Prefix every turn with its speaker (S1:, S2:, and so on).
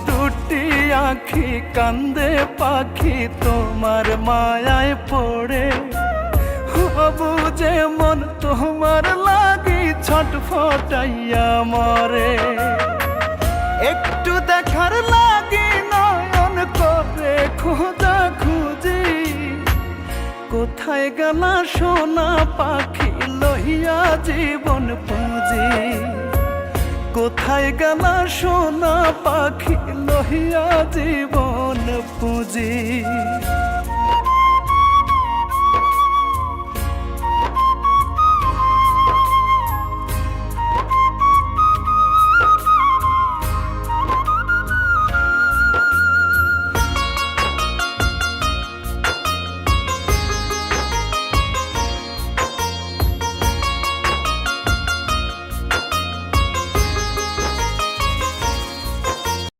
S1: দুটি আঁখি কান্দে পাখি তোমার মায়ায় পড়ে। বুঝে মন তোমার লাগি ছটফটাইয়া মরে। একটু দেখার লাগি নয়ন করে খোঁজা খুঁজি, কোথায় গেলা সোনা পাখি লইয়া জীবন পুঁজি। কোথায় গেলা সোনা পাখি লইয়া জীবন পুঁজি।